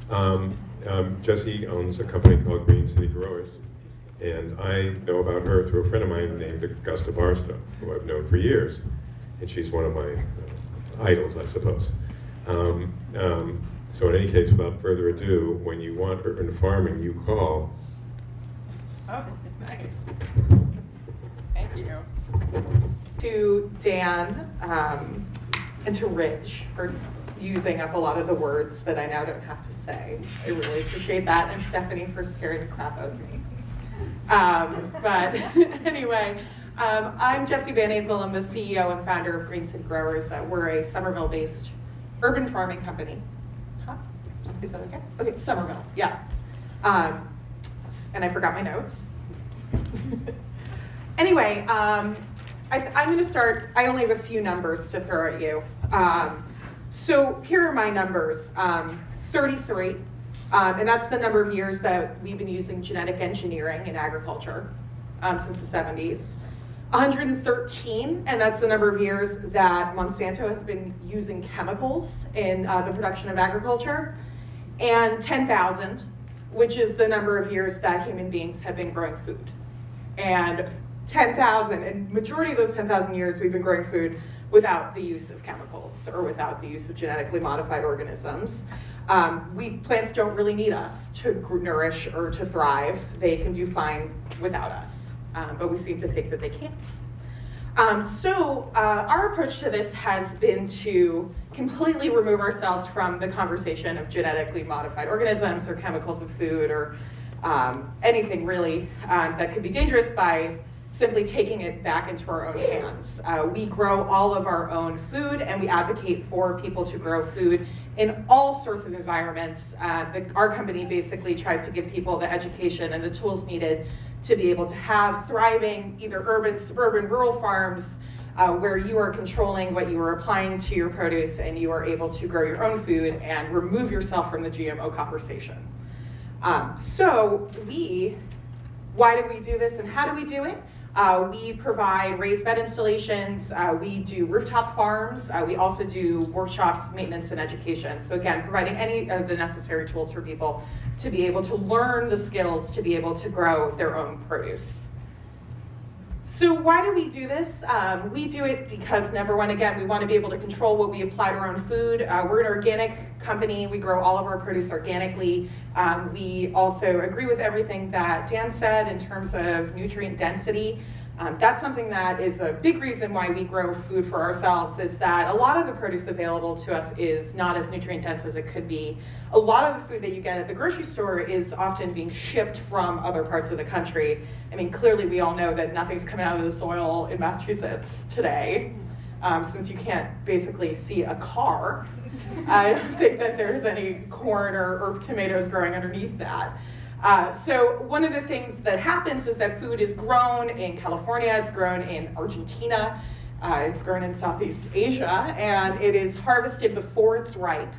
Jessie owns a company called Green City Growers, and I know about her through a friend of mine named Augusta Barstow, who I've known for years, and she's one of my idols, I suppose. So in any case, without further ado, when you want urban farming, you call. Oh, nice. Thank you. To Dan and to Rich for using up a lot of the words that I now don't have to say. I really appreciate that, and Stephanie for scaring the crap out of me. But anyway, I'm Jessie Banhazl. I'm the CEO and founder of Green City Growers. We're a Somerville-based urban farming company. Huh? Is that okay? Okay, Somerville, yeah. And I forgot my notes. Anyway, I'm going to start. I only have a few numbers to throw at you. So here are my numbers. 33, and that's the number of years that we've been using genetic engineering in agriculture since the 70s. 113, and that's the number of years that Monsanto has been using chemicals in the production of agriculture. And 10,000, which is the number of years that human beings have been growing food. And 10,000, and majority of those 10,000 years we've been growing food without the use of chemicals or without the use of genetically modified organisms. Plants don't really need us to nourish or to thrive. They can do fine without us, but we seem to think that they can't. So our approach to this has been to completely remove ourselves from the conversation of genetically modified organisms or chemicals in food or anything really that could be dangerous by simply taking it back into our own hands. We grow all of our own food, and we advocate for people to grow food in all sorts of environments. Our company basically tries to give people the education and the tools needed to be able to have thriving either urban, suburban, rural farms where you are controlling what you are applying to your produce and you are able to grow your own food and remove yourself from the GMO conversation. Why do we do this and how do we do it? We provide raised bed installations, we do rooftop farms, we also do workshops, maintenance, and education. So again, providing any of the necessary tools for people to be able to learn the skills to be able to grow their own produce. So why do we do this? We do it because number one, again, we want to be able to control what we apply to our own food. We're an organic company. We grow all of our produce organically. We also agree with everything that Dan said in terms of nutrient density. That's something that is a big reason why we grow food for ourselves, is that a lot of the produce available to us is not as nutrient dense as it could be. A lot of the food that you get at the grocery store is often being shipped from other parts of the country. I mean, clearly we all know that nothing's coming out of the soil in Massachusetts today, since you can't basically see a car. I don't think that there's any corn or tomatoes growing underneath that. So one of the things that happens is that food is grown in California, it's grown in Argentina, it's grown in Southeast Asia, and it is harvested before it's ripe.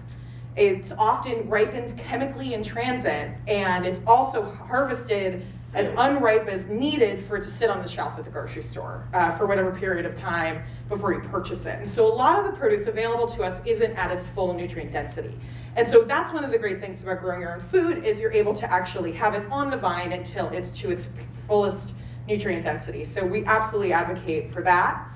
It's often ripened chemically in transit, and it's also harvested as unripe as needed for it to sit on the shelf at the grocery store for whatever period of time before you purchase it. And so a lot of the produce available to us isn't at its full nutrient density. And so that's one of the great things about growing your own food, is you're able to actually have it on the vine until it's to its fullest nutrient density. So we absolutely advocate for that.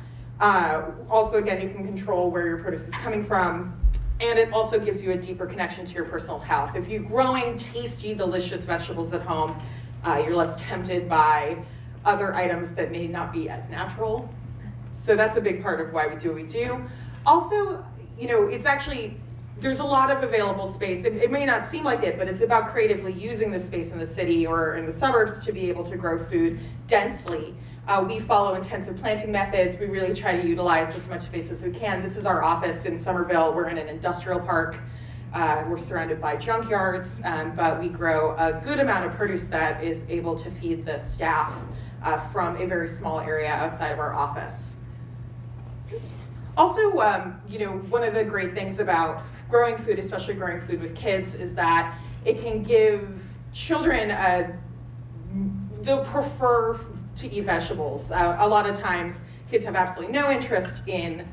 Also, again, you can control where your produce is coming from, and it also gives you a deeper connection to your personal health. If you're growing tasty, delicious vegetables at home, you're less tempted by other items that may not be as natural. So that's a big part of why we do what we do. Also, it's actually, there's a lot of available space. It may not seem like it, but it's about creatively using the space in the city or in the suburbs to be able to grow food densely. We follow intensive planting methods. We really try to utilize as much space as we can. This is our office in Somerville. We're in an industrial park. We're surrounded by junkyards, but we grow a good amount of produce that is able to feed the staff from a very small area outside of our office. Also, one of the great things about growing food, especially growing food with kids, is that it can give children they'll prefer to eat vegetables. A lot of times kids have absolutely no interest in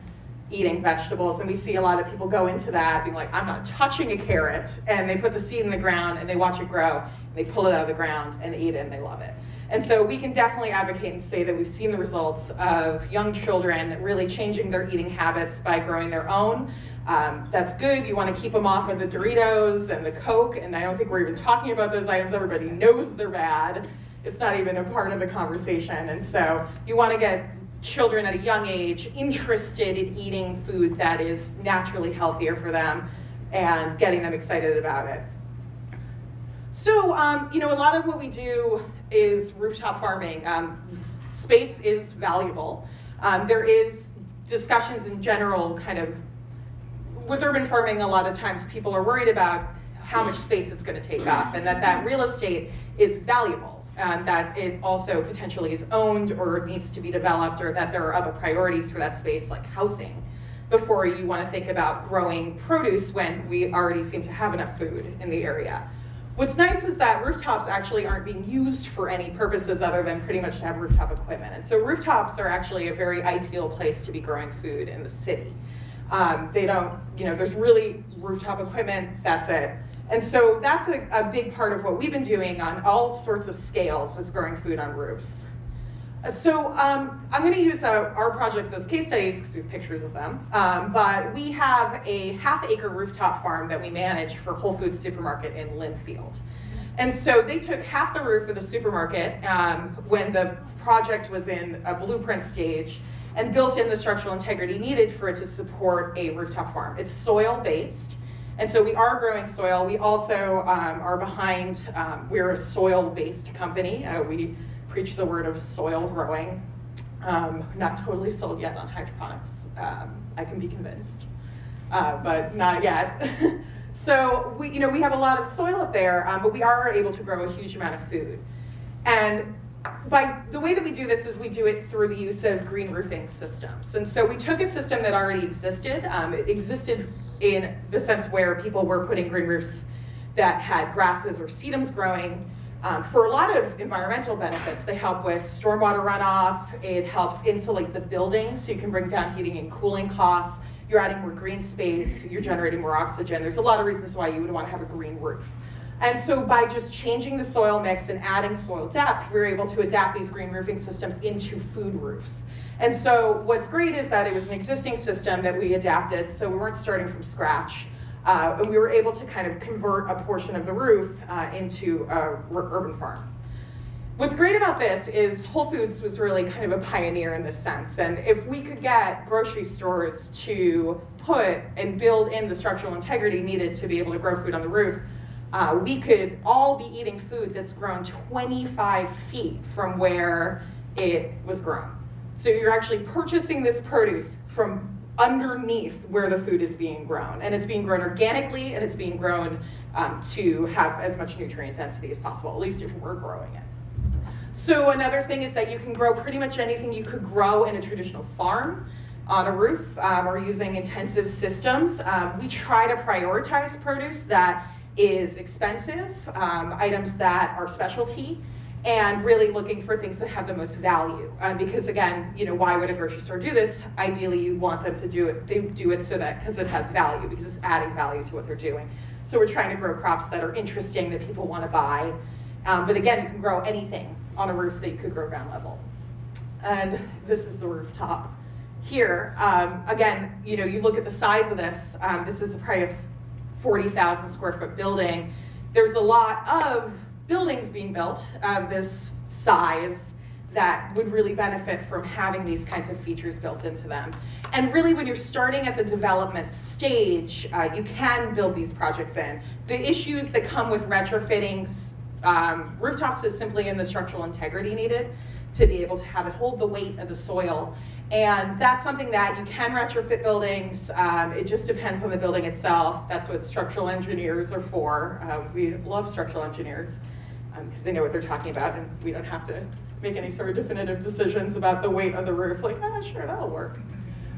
eating vegetables, and we see a lot of people go into that being like, I'm not touching a carrot, and they put the seed in the ground and they watch it grow, and they pull it out of the ground and eat it, and they love it. And so we can definitely advocate and say that we've seen the results of young children really changing their eating habits by growing their own. That's good. You want to keep them off of the Doritos and the Coke, and I don't think we're even talking about those items. Everybody knows they're bad. It's not even a part of the conversation. And so you want to get children at a young age interested in eating food that is naturally healthier for them and getting them excited about it. So, a lot of what we do is rooftop farming. Space is valuable. There is discussions in general kind of, with urban farming, a lot of times people are worried about how much space it's going to take up, and that real estate is valuable, and that it also potentially is owned or needs to be developed, or that there are other priorities for that space like housing before you want to think about growing produce when we already seem to have enough food in the area. What's nice is that rooftops actually aren't being used for any purposes other than pretty much to have rooftop equipment. And so rooftops are actually a very ideal place to be growing food in the city. They don't, there's really rooftop equipment, that's it. And so that's a big part of what we've been doing on all sorts of scales is growing food on roofs. So I'm going to use our projects as case studies because we have pictures of them. But we have a half-acre rooftop farm that we manage for Whole Foods supermarket in Linfield. And so they took half the roof of the supermarket when the project was in a blueprint stage and built in the structural integrity needed for it to support a rooftop farm. It's soil-based. And so we are growing soil. We also are behind, we're a soil-based company. We preach the word of soil growing. Not totally sold yet on hydroponics. I can be convinced, but not yet. So we have a lot of soil up there, but we are able to grow a huge amount of food. And by the way that we do this is we do it through the use of green roofing systems. And so we took a system that already existed. It existed in the sense where people were putting green roofs that had grasses or sedums growing. For a lot of environmental benefits, they help with stormwater runoff, it helps insulate the building so you can bring down heating and cooling costs, you're adding more green space, you're generating more oxygen. There's a lot of reasons why you would want to have a green roof. And so by just changing the soil mix and adding soil depth, we were able to adapt these green roofing systems into food roofs. And so what's great is that it was an existing system that we adapted, so we weren't starting from scratch. And we were able to kind of convert a portion of the roof into a urban farm. What's great about this is Whole Foods was really kind of a pioneer in this sense. And if we could get grocery stores to put and build in the structural integrity needed to be able to grow food on the roof, we could all be eating food that's grown 25 feet from where it was grown. So you're actually purchasing this produce from underneath where the food is being grown. And it's being grown organically, and it's being grown to have as much nutrient density as possible, at least if we're growing it. So another thing is that you can grow pretty much anything you could grow in a traditional farm on a roof or using intensive systems. We try to prioritize produce that is expensive, items that are specialty, and really looking for things that have the most value. Because again, why would a grocery store do this? Ideally, you want them to do it. They do it so that because it has value, because it's adding value to what they're doing. So we're trying to grow crops that are interesting, that people want to buy. But again, you can grow anything on a roof that you could grow ground level. And this is the rooftop here. Again, you look at the size of this. This is probably a 40,000 square foot building. There's a lot of buildings being built of this size that would really benefit from having these kinds of features built into them. And really, when you're starting at the development stage, you can build these projects in. The issues that come with retrofitting rooftops is simply in the structural integrity needed to be able to have it hold the weight of the soil. And that's something that you can retrofit buildings. It just depends on the building itself. That's what structural engineers are for. We love structural engineers because they know what they're talking about, and we don't have to make any sort of definitive decisions about the weight of the roof, like, sure, that'll work.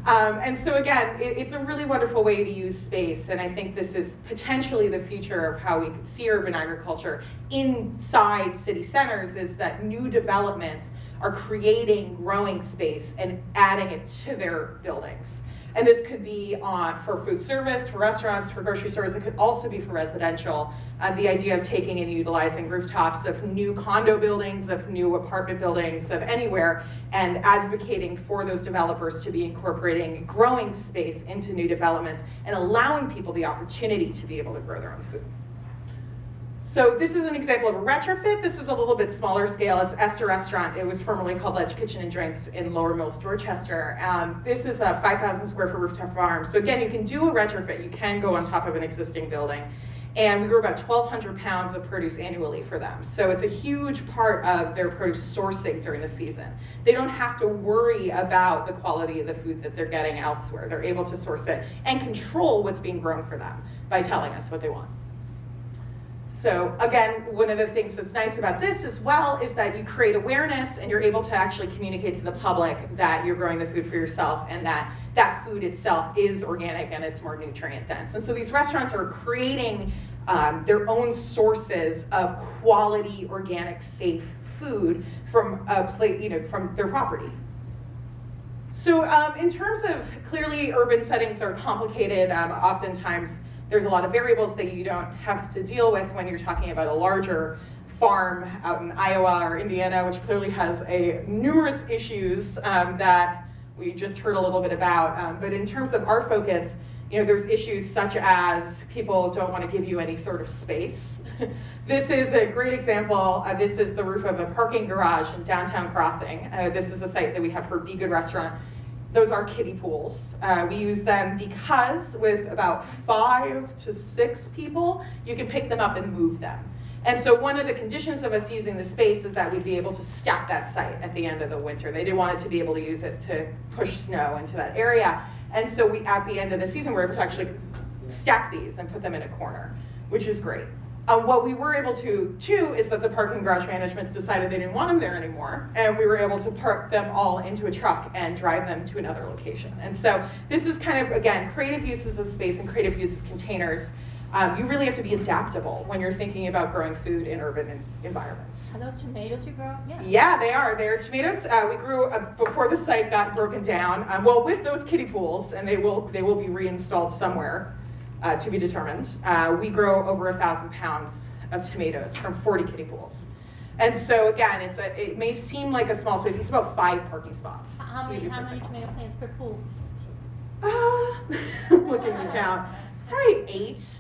And so again, it's a really wonderful way to use space, and I think this is potentially the future of how we could see urban agriculture inside city centers, is that new developments are creating growing space and adding it to their buildings. And this could be for food service, for restaurants, for grocery stores. It could also be for residential. The idea of taking and utilizing rooftops of new condo buildings, of new apartment buildings, of anywhere, and advocating for those developers to be incorporating growing space into new developments and allowing people the opportunity to be able to grow their own food. So this is an example of a retrofit. This is a little bit smaller scale. It's Esther Restaurant. It was formerly called Ledge Kitchen and Drinks in Lower Mills, Dorchester. This is a 5,000 square foot rooftop farm. So again, you can do a retrofit. You can go on top of an existing building. And we grew about 1,200 pounds of produce annually for them. So it's a huge part of their produce sourcing during the season. They don't have to worry about the quality of the food that they're getting elsewhere. They're able to source it and control what's being grown for them by telling us what they want. So again, one of the things that's nice about this as well is that you create awareness and you're able to actually communicate to the public that you're growing the food for yourself and that that food itself is organic and it's more nutrient dense. And so these restaurants are creating their own sources of quality, organic, safe food from from their property. So in terms of, clearly urban settings are complicated. Oftentimes there's a lot of variables that you don't have to deal with when you're talking about a larger farm out in Iowa or Indiana, which clearly has numerous issues that we just heard a little bit about. But in terms of our focus, there's issues such as people don't want to give you any sort of space. This is a great example. This is the roof of a parking garage in downtown Crossing. This is a site that we have for Be Good Restaurant. Those are kiddie pools. We use them because with about 5 to 6 people, you can pick them up and move them. And so one of the conditions of us using the space is that we'd be able to stack that site at the end of the winter. They didn't want it to be able to use it to push snow into that area. And so at the end of the season, we're able to actually stack these and put them in a corner, which is great. What we were able to do is that the parking garage management decided they didn't want them there anymore, and we were able to park them all into a truck and drive them to another location. And so this is kind of, again, creative uses of space and creative use of containers. You really have to be adaptable when you're thinking about growing food in urban environments. Are those tomatoes you grow? Yeah, they are. They're tomatoes. We grew before the site got broken down. Well, with those kiddie pools, and they will be reinstalled somewhere. To be determined. We grow over 1,000 pounds of tomatoes from 40 kiddie pools. And so again, it may seem like a small space. It's about 5 parking spots. How many tomato plants per pool? Looking to count. Probably 8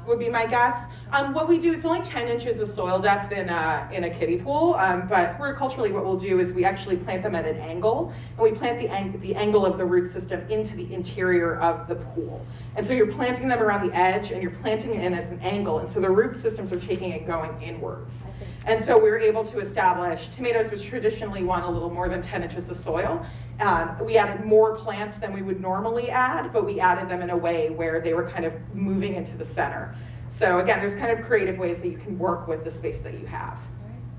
would be my guess. What we do, it's only 10 inches of soil depth in a kiddie pool, but horticulturally what we'll do is we actually plant them at an angle, and we plant the angle of the root system into the interior of the pool. And so you're planting them around the edge, and you're planting it in as an angle, and so the root systems are taking it going inwards. And so we were able to establish tomatoes, which traditionally want a little more than 10 inches of soil. We added more plants than we would normally add, but we added them in a way where they were kind of moving into the center. So again, there's kind of creative ways that you can work with the space that you have.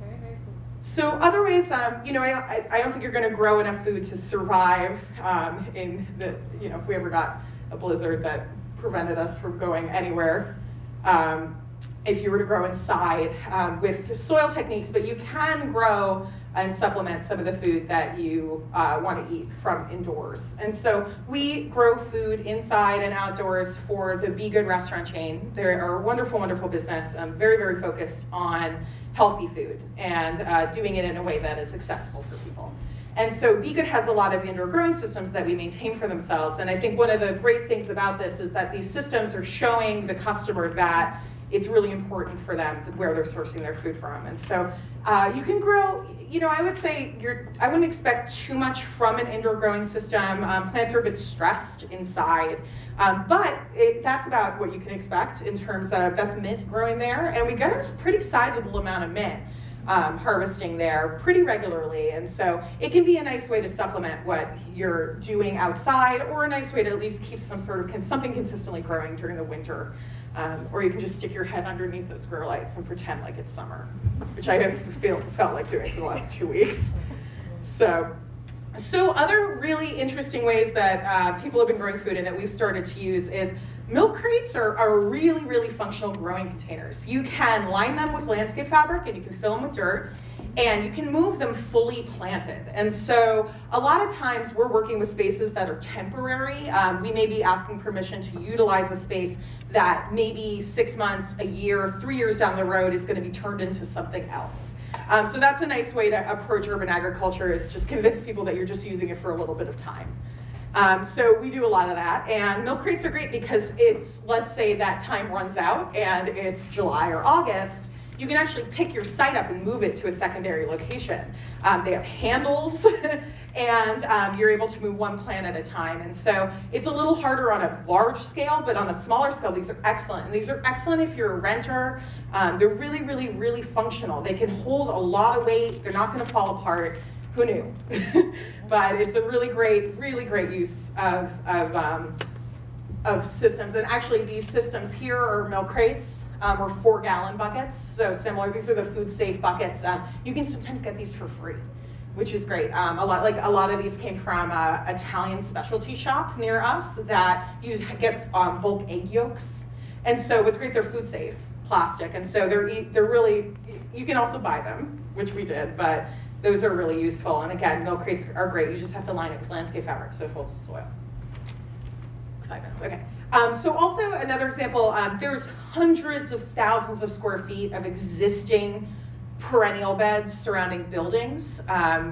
Very, very cool. So other ways, I don't think you're going to grow enough food to survive in the, if we ever got a blizzard that prevented us from going anywhere. If you were to grow inside with soil techniques, but you can grow and supplement some of the food that you want to eat from indoors. And so we grow food inside and outdoors for the Be Good restaurant chain. They're a wonderful, wonderful business, very, very focused on healthy food and doing it in a way that is accessible for people. And so Be Good has a lot of indoor growing systems that we maintain for themselves. And I think one of the great things about this is that these systems are showing the customer that it's really important for them where they're sourcing their food from. And so you can grow, I would say I wouldn't expect too much from an indoor growing system. Plants are a bit stressed inside, but that's about what you can expect in terms of, that's mint growing there. And we get a pretty sizable amount of mint harvesting there pretty regularly. And so it can be a nice way to supplement what you're doing outside, or a nice way to at least keep some sort of something consistently growing during the winter. Or you can just stick your head underneath those grow lights and pretend like it's summer, which I have felt like doing for the last 2 weeks. So other really interesting ways that people have been growing food and that we've started to use is milk crates are really, really functional growing containers. You can line them with landscape fabric and you can fill them with dirt. and you can move them fully planted. And so a lot of times we're working with spaces that are temporary. We may be asking permission to utilize a space that maybe 6 months, a year, 3 years down the road is going to be turned into something else. So that's a nice way to approach urban agriculture, is just convince people that you're just using it for a little bit of time. So we do a lot of that, and milk crates are great because it's, let's say that time runs out and it's July or August, you can actually pick your site up and move it to a secondary location. They have handles and you're able to move one plant at a time. And so it's a little harder on a large scale, but on a smaller scale, these are excellent. And these are excellent if you're a renter. They're really, really, really functional. They can hold a lot of weight. They're not gonna fall apart. Who knew? But it's a really great use of systems. And actually these systems here are milk crates. Or 4-gallon buckets, so similar. These are the food safe buckets. You can sometimes get these for free, which is great. A lot of these came from an Italian specialty shop near us that gets bulk egg yolks, and so what's great, they're food safe plastic, and so they're really, you can also buy them, which we did, but those are really useful. And again, milk crates are great. You just have to line it with landscape fabric so it holds the soil. 5 minutes, okay. So also another example, there's hundreds of thousands of square feet of existing perennial beds surrounding buildings.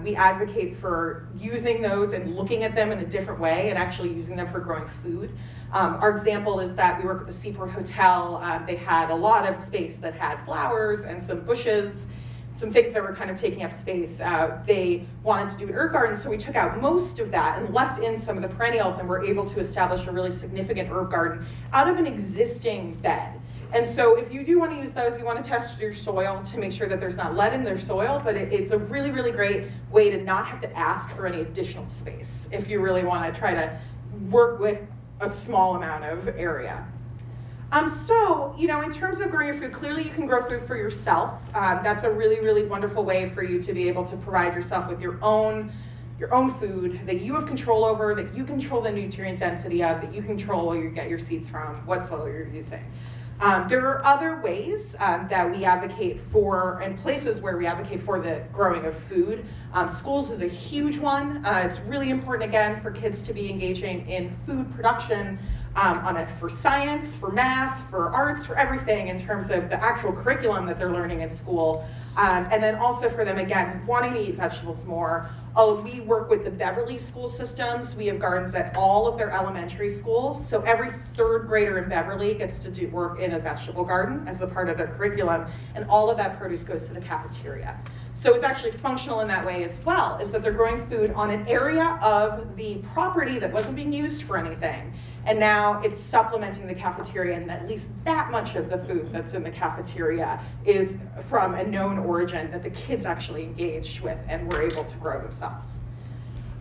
We advocate for using those and looking at them in a different way and actually using them for growing food. Our example is that we work at the Seaport Hotel. They had a lot of space that had flowers and some bushes, some things that were kind of taking up space. They wanted to do an herb garden, so we took out most of that and left in some of the perennials, and were able to establish a really significant herb garden out of an existing bed. And so if you do want to use those, you want to test your soil to make sure that there's not lead in their soil, but it's a really, really great way to not have to ask for any additional space if you really want to try to work with a small amount of area. So, in terms of growing your food, clearly you can grow food for yourself. That's a really, really wonderful way for you to be able to provide yourself with your own food that you have control over, that you control the nutrient density of, that you control where you get your seeds from, what soil you're using. There are other ways that we advocate for, and places where we advocate for the growing of food. Schools is a huge one. It's really important, again, for kids to be engaging in food production, for science, for math, for arts, for everything in terms of the actual curriculum that they're learning in school. And then also for them, again, wanting to eat vegetables more. We work with the Beverly school systems. We have gardens at all of their elementary schools. So every 3rd grader in Beverly gets to do work in a vegetable garden as a part of their curriculum. And all of that produce goes to the cafeteria. So it's actually functional in that way as well, is that they're growing food on an area of the property that wasn't being used for anything. And now it's supplementing the cafeteria, and at least that much of the food that's in the cafeteria is from a known origin that the kids actually engaged with and were able to grow themselves.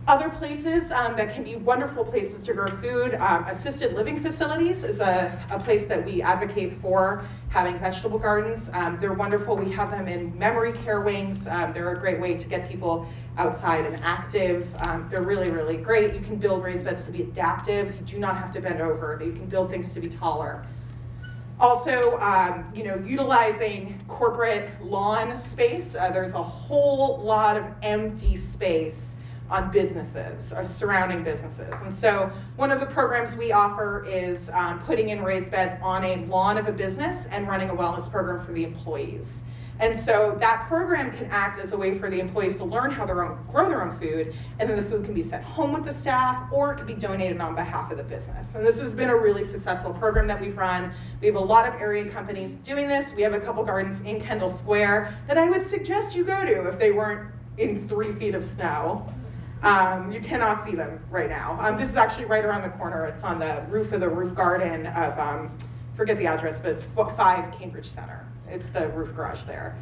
Other places that can be wonderful places to grow food, assisted living facilities is a place that we advocate for having vegetable gardens. They're wonderful. We have them in memory care wings. They're a great way to get people outside and active. They're really, really great. You can build raised beds to be adaptive. You do not have to bend over. You can build things to be taller. Also, utilizing corporate lawn space. There's a whole lot of empty space on businesses or surrounding businesses. And so one of the programs we offer is putting in raised beds on a lawn of a business and running a wellness program for the employees. And so that program can act as a way for the employees to learn how to grow their own food, and then the food can be sent home with the staff, or it can be donated on behalf of the business. And this has been a really successful program that we've run. We have a lot of area companies doing this. We have a couple gardens in Kendall Square that I would suggest you go to if they weren't in 3 feet of snow. You cannot see them right now. This is actually right around the corner. It's on the roof of the roof garden of, forget the address, but it's 5 Cambridge Center. It's the roof garage there.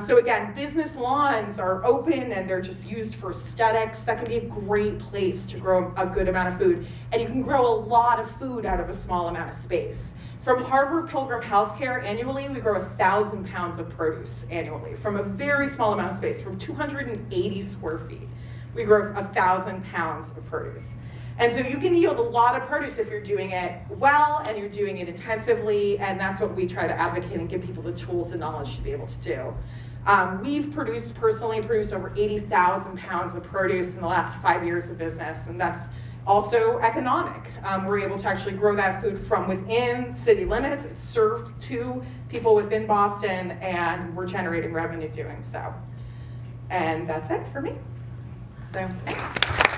So again, business lawns are open and they're just used for aesthetics. That can be a great place to grow a good amount of food. And you can grow a lot of food out of a small amount of space. From Harvard Pilgrim Healthcare, annually we grow 1,000 pounds of produce annually from a very small amount of space, from 280 square feet. We grow 1,000 pounds of produce. And so you can yield a lot of produce if you're doing it well and you're doing it intensively, and that's what we try to advocate and give people the tools and knowledge to be able to do. We've personally produced over 80,000 pounds of produce in the last 5 years of business, and that's also economic. We're able to actually grow that food from within city limits. It's served to people within Boston, and we're generating revenue doing so. And that's it for me. So, thanks.